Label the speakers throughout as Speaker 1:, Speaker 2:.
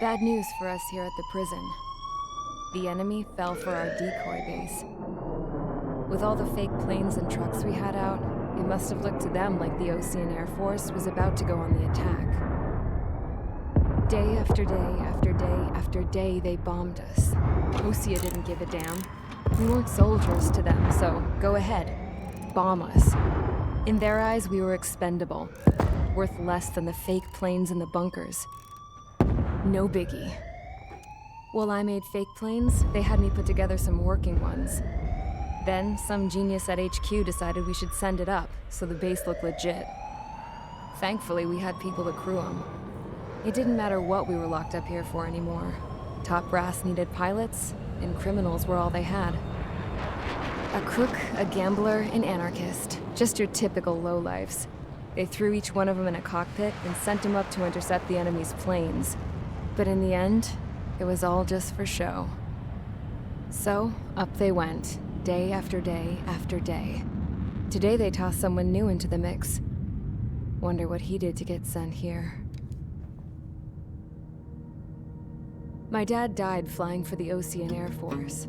Speaker 1: Bad news for us here at the prison. The enemy fell for our decoy base. With all the fake planes and trucks we had out, it must have looked to them like the Osean Air Force was about to go on the attack. Day after day after day after day, they bombed us. Osea didn't give a damn. We weren't soldiers to them, so go ahead. Bomb us. In their eyes, we were expendable. Worth less than the fake planes in the bunkers. No biggie. While I made fake planes, they had me put together some working ones. Then, some genius at HQ decided we should send it up, so the base looked legit. Thankfully, we had people to crew them. It didn't matter what we were locked up here for anymore. Top brass needed pilots, and criminals were all they had. A crook, a gambler, an anarchist. Just your typical lowlifes. They threw each one of them in a cockpit and sent them up to intercept the enemy's planes. But in the end, it was all just for show. So, up they went, day after day after day. Today they tossed someone new into the mix. Wonder what he did to get sent here. My dad died flying for the Osean Air Force.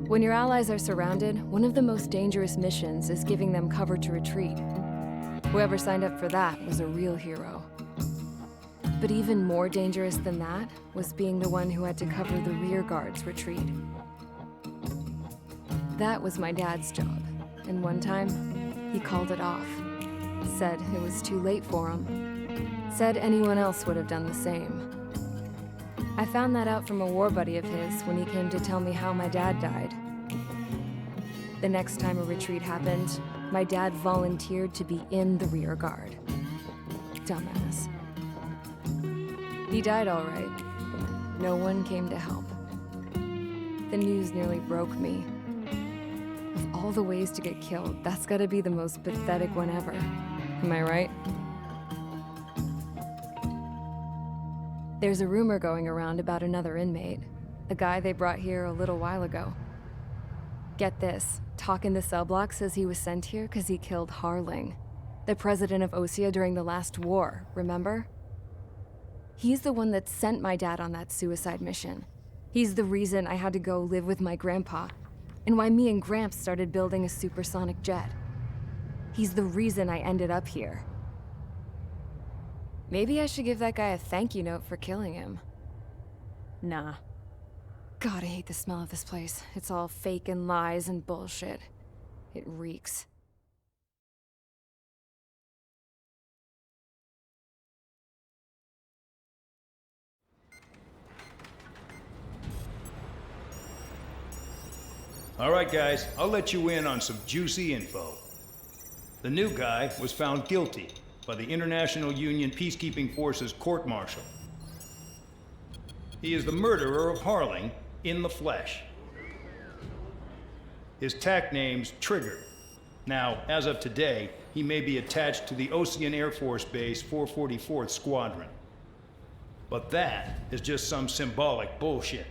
Speaker 1: When your allies are surrounded, one of the most dangerous missions is giving them cover to retreat. Whoever signed up for that was a real hero. But even more dangerous than that was being the one who had to cover the rear guard's retreat. That was my dad's job, and one time, he called it off. Said it was too late for him. Said anyone else would have done the same. I found that out from a war buddy of his when he came to tell me how my dad died. The next time a retreat happened, my dad volunteered to be in the rear guard. Dumbass. He died all right. No one came to help. The news nearly broke me. Of all the ways to get killed, that's gotta be the most pathetic one ever. Am I right? There's a rumor going around about another inmate. A guy they brought here a little while ago. Get this, talk in the cell block says he was sent here because he killed Harling, the president of Osea during the last war, remember? He's the one that sent my dad on that suicide mission. He's the reason I had to go live with my grandpa, and why me and Gramps started building a supersonic jet. He's the reason I ended up here. Maybe I should give that guy a thank you note for killing him. Nah. God, I hate the smell of this place. It's all fake and lies and bullshit. It reeks.
Speaker 2: All right, guys, I'll let you in on some juicy info. The new guy was found guilty by the International Union Peacekeeping Forces court-martial. He is the murderer of Harling in the flesh. His TAC name's Trigger. Now, as of today, he may be attached to the Osean Air Force Base 444th Squadron. But that is just some symbolic bullshit.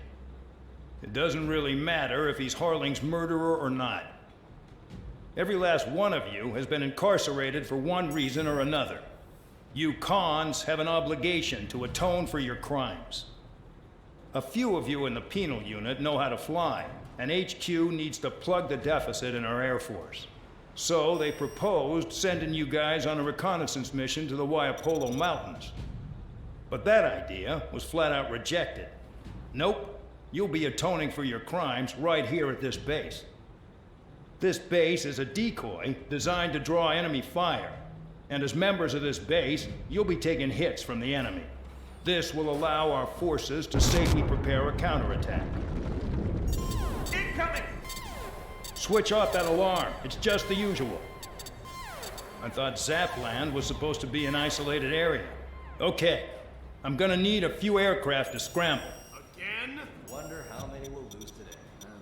Speaker 2: It doesn't really matter if he's Harling's murderer or not. Every last one of you has been incarcerated for one reason or another. You cons have an obligation to atone for your crimes. A few of you in the penal unit know how to fly, and HQ needs to plug the deficit in our Air Force. So they proposed sending you guys on a reconnaissance mission to the Waiapolo Mountains. But that idea was flat out rejected. Nope. You'll be atoning for your crimes right here at this base. This base is a decoy designed to draw enemy fire. And as members of this base, you'll be taking hits from the enemy. This will allow our forces to safely prepare a counterattack.
Speaker 3: Incoming!
Speaker 2: Switch off that alarm. It's just the usual. I thought Zapland was supposed to be an isolated area. Okay, I'm gonna need a few aircraft to scramble.
Speaker 3: Again?
Speaker 4: Wonder how many we'll lose today.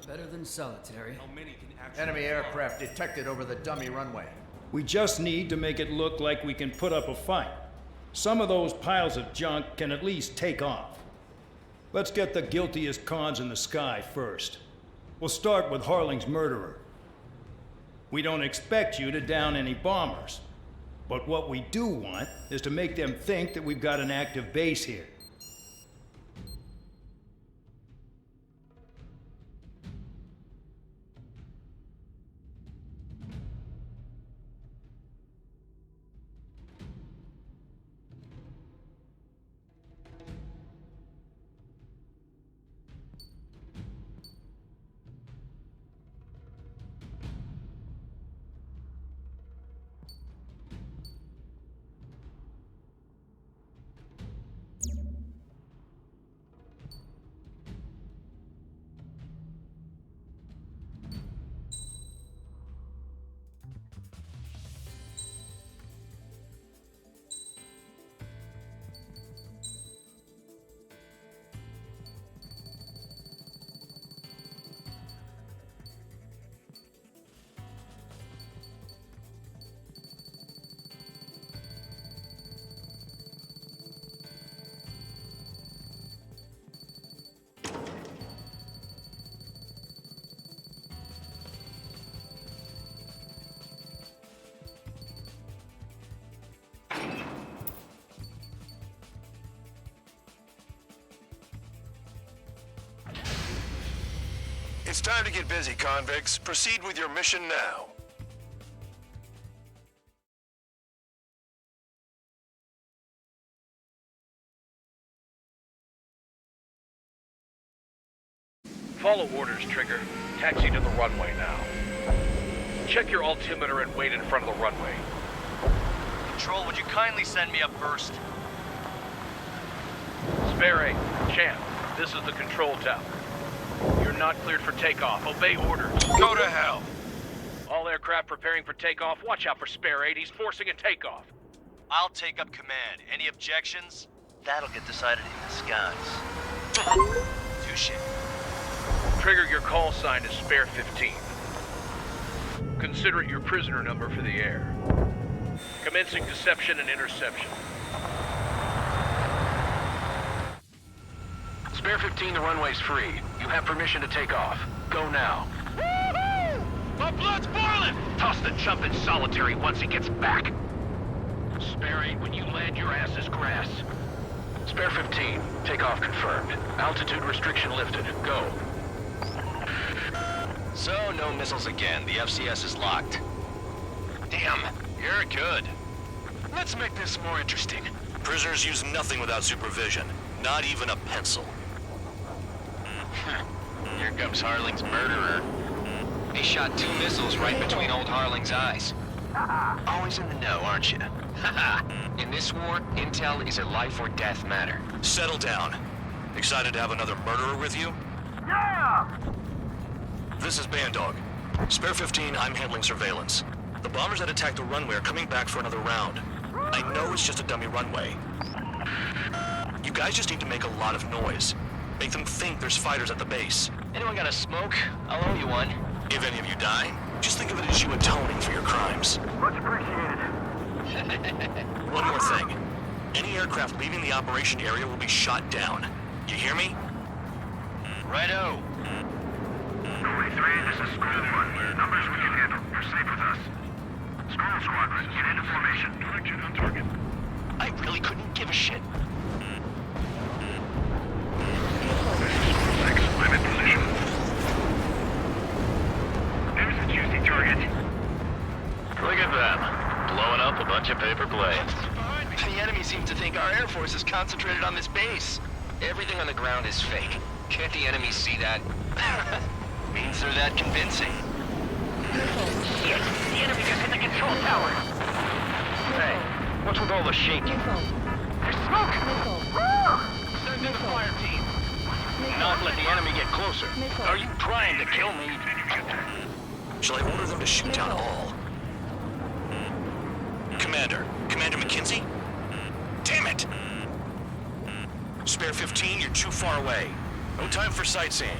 Speaker 5: Better than solitary.
Speaker 3: How many can actually...
Speaker 4: Enemy aircraft detected over the dummy runway.
Speaker 2: We just need to make it look like we can put up a fight. Some of those piles of junk can at least take off. Let's get the guiltiest cons in the sky first. We'll start with Harling's murderer. We don't expect you to down any bombers. But what we do want is to make them think that we've got an active base here.
Speaker 3: It's time to get busy, convicts. Proceed with your mission now.
Speaker 6: Follow orders, Trigger. Taxi to the runway now. Check your altimeter and wait in front of the runway.
Speaker 7: Control, would you kindly send me up first?
Speaker 6: Spare 8, Champ, this is the control tower. You're not cleared for takeoff. Obey orders.
Speaker 3: Go to hell.
Speaker 6: All aircraft preparing for takeoff. Watch out for Spare 8. He's forcing a takeoff.
Speaker 7: I'll take up command. Any objections? That'll get decided in the skies. Touche.
Speaker 6: Trigger, your call sign is Spare 15. Consider it your prisoner number for the air. Commencing deception and interception. Spare 15, the runway's free. You have permission to take off. Go now. Woohoo! My blood's boiling! Toss the chump in solitary once he gets back. Spare 8, when you land, your ass is grass. Spare 15, takeoff confirmed. Altitude restriction lifted. Go.
Speaker 7: So, no missiles again. The FCS is locked. Damn, you're good.
Speaker 3: Let's make this more interesting. Prisoners use nothing without supervision. Not even a pencil.
Speaker 7: Here comes Harling's murderer. He shot 2 missiles right between old Harling's eyes. Always in the know, aren't you? In this war, intel is a life or death matter.
Speaker 3: Settle down. Excited to have another murderer with you? Yeah! This is Bandog. Spare 15, I'm handling surveillance. The bombers that attacked the runway are coming back for another round. I know it's just a dummy runway. You guys just need to make a lot of noise. Make them think there's fighters at the base.
Speaker 7: Anyone got a smoke? I'll owe you one.
Speaker 3: If any of you die, just think of it as you atoning for your crimes.
Speaker 8: Much appreciated.
Speaker 3: One more thing. Any aircraft leaving the operation area will be shot down. You hear me?
Speaker 7: Righto.
Speaker 8: 43, this is Squad 1. Numbers we can handle. You're safe with us. Squirrel Squadron, get into formation. Direction on target.
Speaker 7: I really couldn't give a shit.
Speaker 8: Six, I'm in position. There's a juicy target.
Speaker 7: Look at them. Blowing up a bunch of paper planes. The enemy seems to think our Air Force is concentrated on this base. Everything on the ground is fake. Can't the enemy see that? Means they're that convincing.
Speaker 8: Yes, the enemy is in the control tower.
Speaker 6: Hey, what's with all the shaking?
Speaker 8: There's smoke!
Speaker 6: Send in the fire team. Not let the enemy get closer. Are you trying to kill me?
Speaker 3: Shall I order them to shoot down all? Commander McKenzie? Damn it! Spare 15, you're too far away. No time for sightseeing.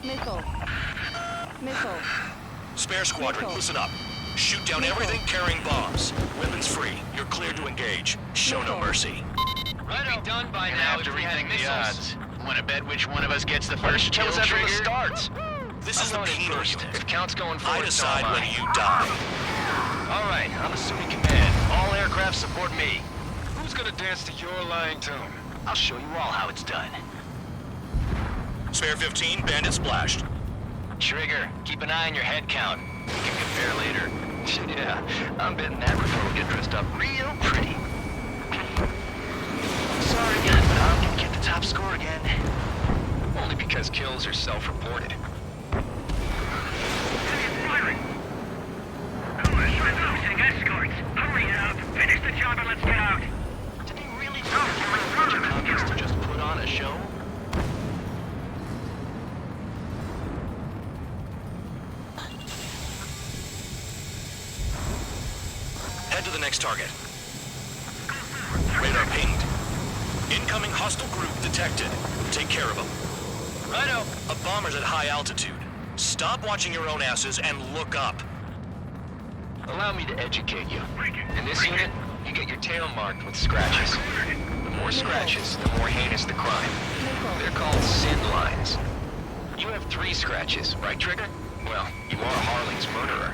Speaker 9: Missile.
Speaker 3: Spare squadron,
Speaker 9: Missile.
Speaker 3: listen up. Shoot down
Speaker 9: Missile.
Speaker 3: everything carrying bombs. Weapons free. You're cleared to engage. Show no
Speaker 9: Missile.
Speaker 3: mercy.
Speaker 7: Right, be done by now if we had missiles.
Speaker 10: Want to bet which one of us gets the
Speaker 7: Why didn't you
Speaker 10: first
Speaker 7: tell
Speaker 10: kill
Speaker 7: us that from the
Speaker 10: trigger?
Speaker 7: start?
Speaker 3: This is the
Speaker 7: I'm going in
Speaker 3: penal
Speaker 7: first.
Speaker 3: unit.
Speaker 7: If Count's going
Speaker 3: I
Speaker 7: forward, so
Speaker 3: decide
Speaker 7: am
Speaker 3: when
Speaker 7: I.
Speaker 3: you die.
Speaker 7: All right, I'm assuming command. All aircraft support me.
Speaker 3: Who's gonna dance to your lying tune?
Speaker 7: I'll show you all how it's done.
Speaker 3: Spare 15, bandit splashed.
Speaker 7: Trigger, keep an eye on your head count. We can compare later. Yeah, I'm betting that before we get dressed up real pretty. Sorry, but I'm gonna get the top score again. Only because kills are self-reported.
Speaker 8: Firing! Losing escorts! Hurry up! Finish the job and let's get out!
Speaker 7: Did they really think you were a bunch of convicts to just put on a show?
Speaker 3: Head to the next target. Radar pinged. Incoming hostile group detected. Take care of them.
Speaker 7: Righto.
Speaker 3: A bomber's at high altitude. Stop watching your own asses and look up.
Speaker 7: Allow me to educate you. In this unit, you get your tail marked with scratches. The more scratches, the more heinous the crime. They're called sin lines. You have 3 scratches, right, Trigger? Well, you are Harling's murderer.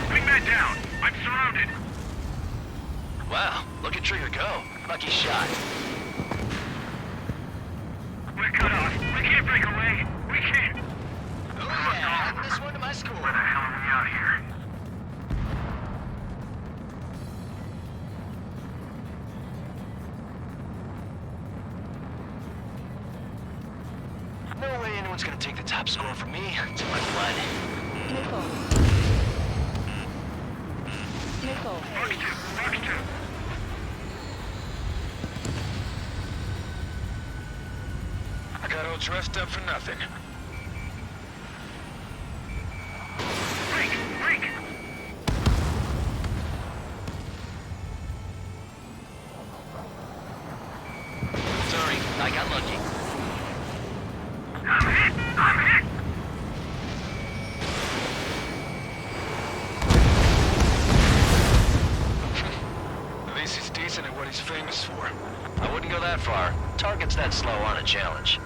Speaker 8: Bring that down! I'm surrounded!
Speaker 7: Wow, look at Trigger go. Lucky shot.
Speaker 8: We're cut off. We can't break away. We can't.
Speaker 10: Oh yeah, add this one to my score.
Speaker 8: Where the hell are we out here?
Speaker 3: No way anyone's gonna take the top score from me. It's in my blood.
Speaker 1: Nickel. Nickel.
Speaker 8: Mark two.
Speaker 6: I got all dressed up for nothing.
Speaker 8: Break.
Speaker 10: Sorry, I got lucky.
Speaker 8: I'm hit.
Speaker 6: At least he's decent at what he's famous for.
Speaker 3: I wouldn't go that far. Targets that slow on a challenge.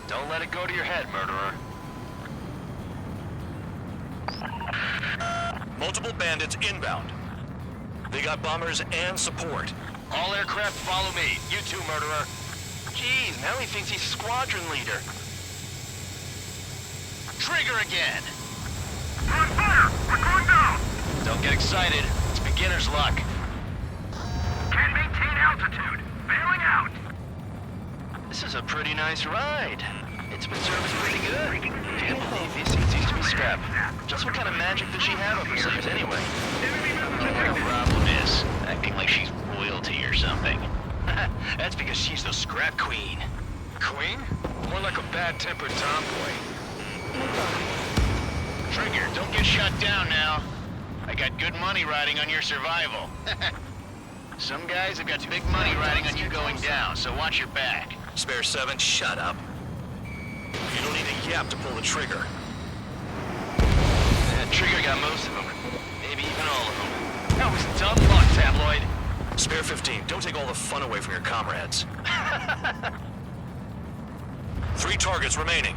Speaker 3: Don't let it go to your head, murderer. Multiple bandits inbound. They got bombers and support.
Speaker 10: All aircraft follow me. You too, murderer.
Speaker 3: Jeez, now he thinks he's squadron leader.
Speaker 10: Trigger again.
Speaker 8: We're on fire. We're going down.
Speaker 3: Don't get excited. It's beginner's luck.
Speaker 8: Can't maintain altitude. Bailing out.
Speaker 3: This is a pretty nice ride. It's been serviced pretty good. Can't believe these seats used to be scrap. Just what kind of magic does she have up her sleeves anyway?
Speaker 10: Her problem is acting like she's royalty or something.
Speaker 3: That's because she's the scrap queen.
Speaker 6: Queen? More like a bad-tempered tomboy.
Speaker 10: Trigger, don't get shut down now. I got good money riding on your survival. Some guys have got big money riding on you going down, so watch your back.
Speaker 3: Spare 7, shut up. You don't need a yap to pull the trigger.
Speaker 10: Trigger got most of them. Maybe even all of them. That was dumb luck, Tabloid.
Speaker 3: Spare 15, don't take all the fun away from your comrades. 3 targets remaining.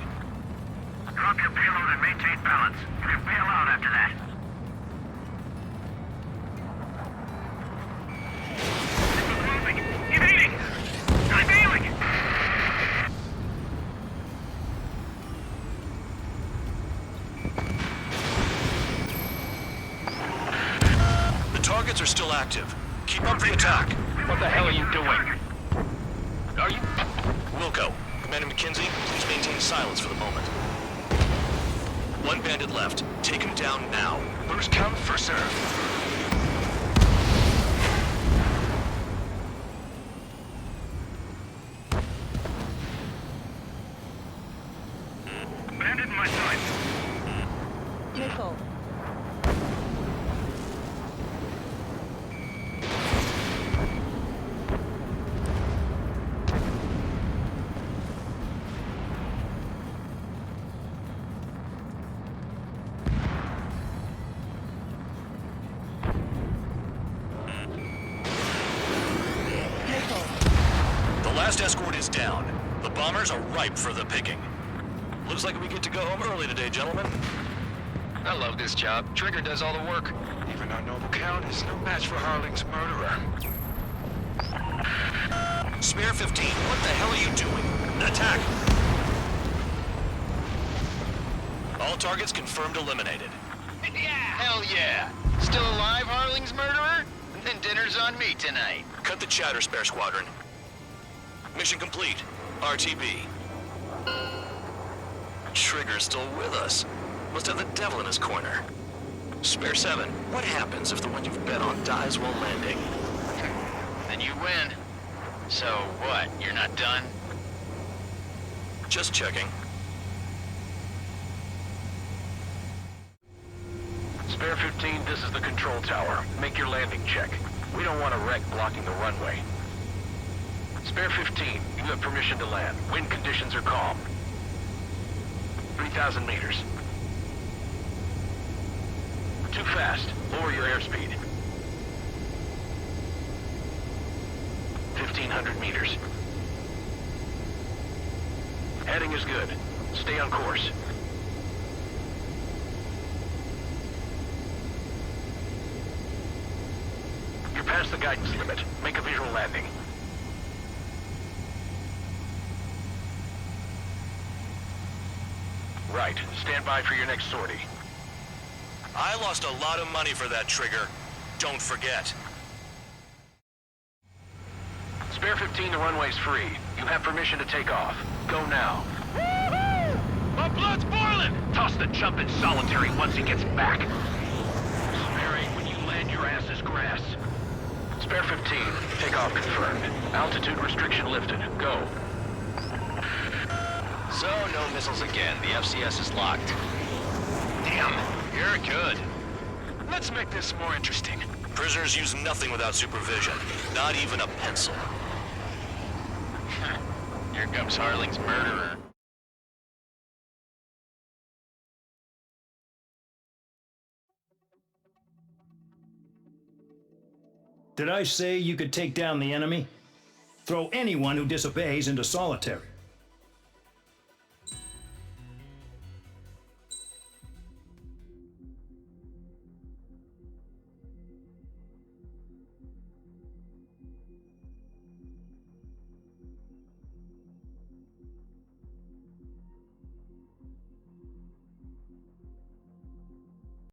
Speaker 8: Drop your payload and maintain balance. We'll bail out after that. Evading! I'm ailing!
Speaker 3: The targets are still active. Keep up the attack.
Speaker 6: What the hell are you doing?
Speaker 3: Are you? Wilco, Commander McKenzie, please maintain silence for the moment. 1 bandit left. Take him down now.
Speaker 6: First come, first serve.
Speaker 8: Bandit in my sight.
Speaker 1: Nickel.
Speaker 3: The last escort is down. The bombers are ripe for the picking. Looks like we get to go home early today, gentlemen.
Speaker 10: I love this job. Trigger does all the work.
Speaker 6: Even our noble count is no match for Harling's murderer.
Speaker 3: Spare 15, what the hell are you doing? Attack! All targets confirmed eliminated.
Speaker 10: Hell yeah. Still alive, Harling's murderer? Then dinner's on me tonight.
Speaker 3: Cut the chatter, Spare Squadron. Mission complete. RTB. Trigger's still with us. Must have the devil in his corner. Spare 7, what happens if the one you've bet on dies while landing?
Speaker 10: Then you win. So what, you're not done?
Speaker 3: Just checking.
Speaker 6: Spare 15, this is the control tower. Make your landing check. We don't want a wreck blocking the runway. Spare 15, you have permission to land. Wind conditions are calm. 3,000 meters. Too fast. Lower your airspeed. 1,500 meters. Heading is good. Stay on course. You're past the guidance limit. Make a visual landing. Right. Stand by for your next sortie.
Speaker 3: I lost a lot of money for that trigger. Don't forget.
Speaker 6: Spare 15, the runway's free. You have permission to take off. Go now.
Speaker 10: My blood's boiling!
Speaker 6: Toss the chump in solitary once he gets back. Spare 8, when you land, your ass is grass. Spare 15, takeoff confirmed. Altitude restriction lifted. Go.
Speaker 7: So, no missiles again. The FCS is locked.
Speaker 10: Damn, you're good. Let's make this more interesting.
Speaker 3: Prisoners use nothing without supervision. Not even a pencil.
Speaker 10: Here comes Harling's murderer.
Speaker 2: Did I say you could take down the enemy? Throw anyone who disobeys into solitary.